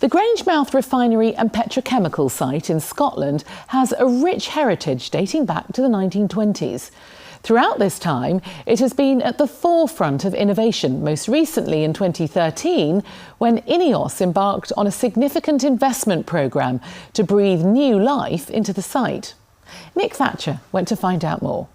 The Grangemouth refinery and petrochemical site in Scotland has a rich heritage dating back to the 1920s. Throughout this time, it has been at the forefront of innovation, most recently in 2013, when INEOS embarked on a significant investment programme to breathe new life into the site. Nick Thatcher went to find out more.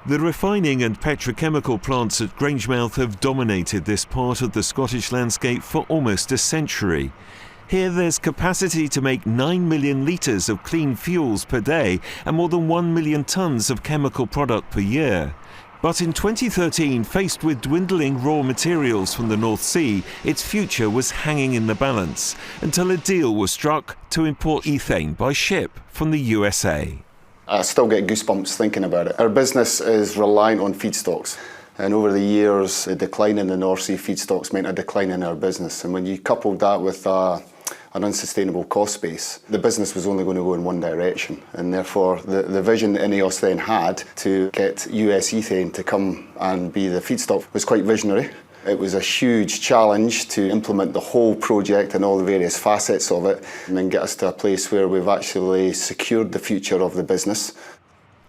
The refining and petrochemical plants at Grangemouth have dominated this part of the Scottish landscape for almost a century. Here there's capacity to make 9 million litres of clean fuels per day and more than 1 million tonnes of chemical product per year. But in 2013, faced with dwindling raw materials from the North Sea, its future was hanging in the balance until a deal was struck to import ethane by ship from the USA. I still get goosebumps thinking about it. Our business is reliant on feedstocks, and over the years a decline in the North Sea feedstocks meant a decline in our business, and when you coupled that with an unsustainable cost base, the business was only going to go in one direction, and therefore the vision that INEOS then had to get US ethane to come and be the feedstock was quite visionary. It was a huge challenge to implement the whole project and all the various facets of it and then get us to a place where we've actually secured the future of the business.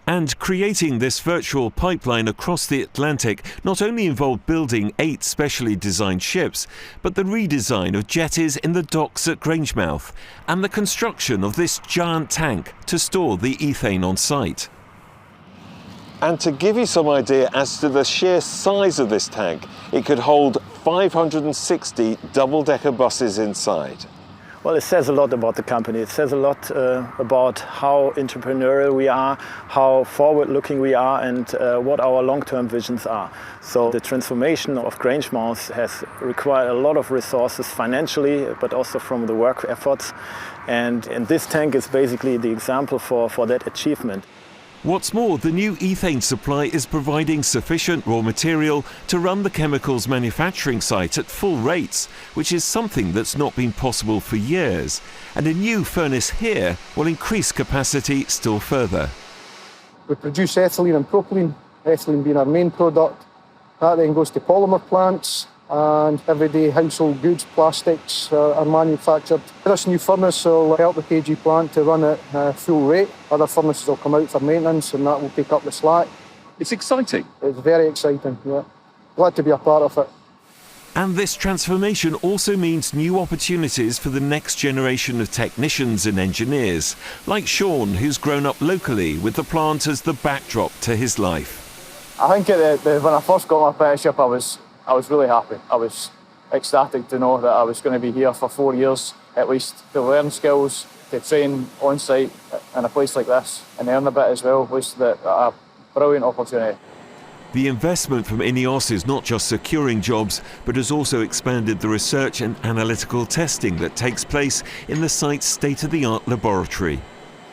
And creating this virtual pipeline across the Atlantic not only involved building 8 specially designed ships, but the redesign of jetties in the docks at Grangemouth and the construction of this giant tank to store the ethane on site. And to give you some idea as to the sheer size of this tank, it could hold 560 double-decker buses inside. Well, it says a lot about the company. It says a lot about how entrepreneurial we are, how forward-looking we are, and what our long-term visions are. So the transformation of Grangemouth has required a lot of resources financially, but also from the work efforts. And this tank is basically the example for that achievement. What's more, the new ethane supply is providing sufficient raw material to run the chemicals manufacturing site at full rates, which is something that's not been possible for years. And a new furnace here will increase capacity still further. We produce ethylene and propylene, ethylene being our main product. That then goes to polymer plants, and everyday household goods, plastics are manufactured. This new furnace will help the KG plant to run at full rate. Other furnaces will come out for maintenance and that will pick up the slack. It's exciting. It's very exciting, yeah. Glad to be a part of it. And this transformation also means new opportunities for the next generation of technicians and engineers, like Sean, who's grown up locally with the plant as the backdrop to his life. I think when I first got my apprenticeship, I was really happy. I was ecstatic to know that I was going to be here for 4 years at least to learn skills, to train on site in a place like this and earn a bit as well. Was a brilliant opportunity. The investment from INEOS is not just securing jobs, but has also expanded the research and analytical testing that takes place in the site's state-of-the-art laboratory.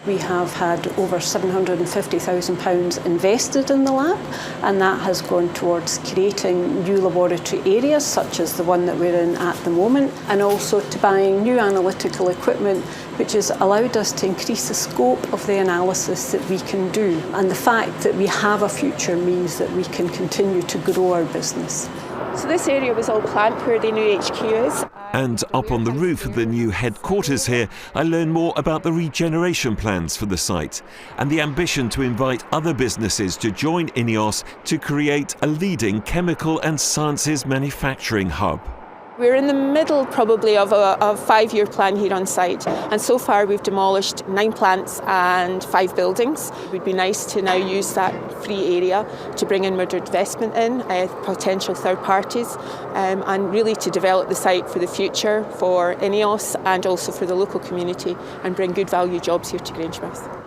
We have had over £750,000 invested in the lab, and that has gone towards creating new laboratory areas such as the one that we're in at the moment, and also to buying new analytical equipment which has allowed us to increase the scope of the analysis that we can do. And the fact that we have a future means that we can continue to grow our business. So this area was all planned where the new HQ is. And up on the roof of the new headquarters here, I learn more about the regeneration plans for the site and the ambition to invite other businesses to join INEOS to create a leading chemical and sciences manufacturing hub. We're in the middle probably of a 5-year plan here on site, and so far we've demolished 9 plants and 5 buildings. It would be nice to now use that free area to bring in more investment in, potential third parties, and really to develop the site for the future for INEOS and also for the local community and bring good value jobs here to Grangemouth.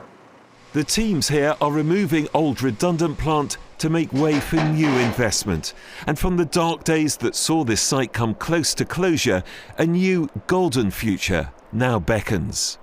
The teams here are removing old redundant plant to make way for new investment. And from the dark days that saw this site come close to closure, a new golden future now beckons.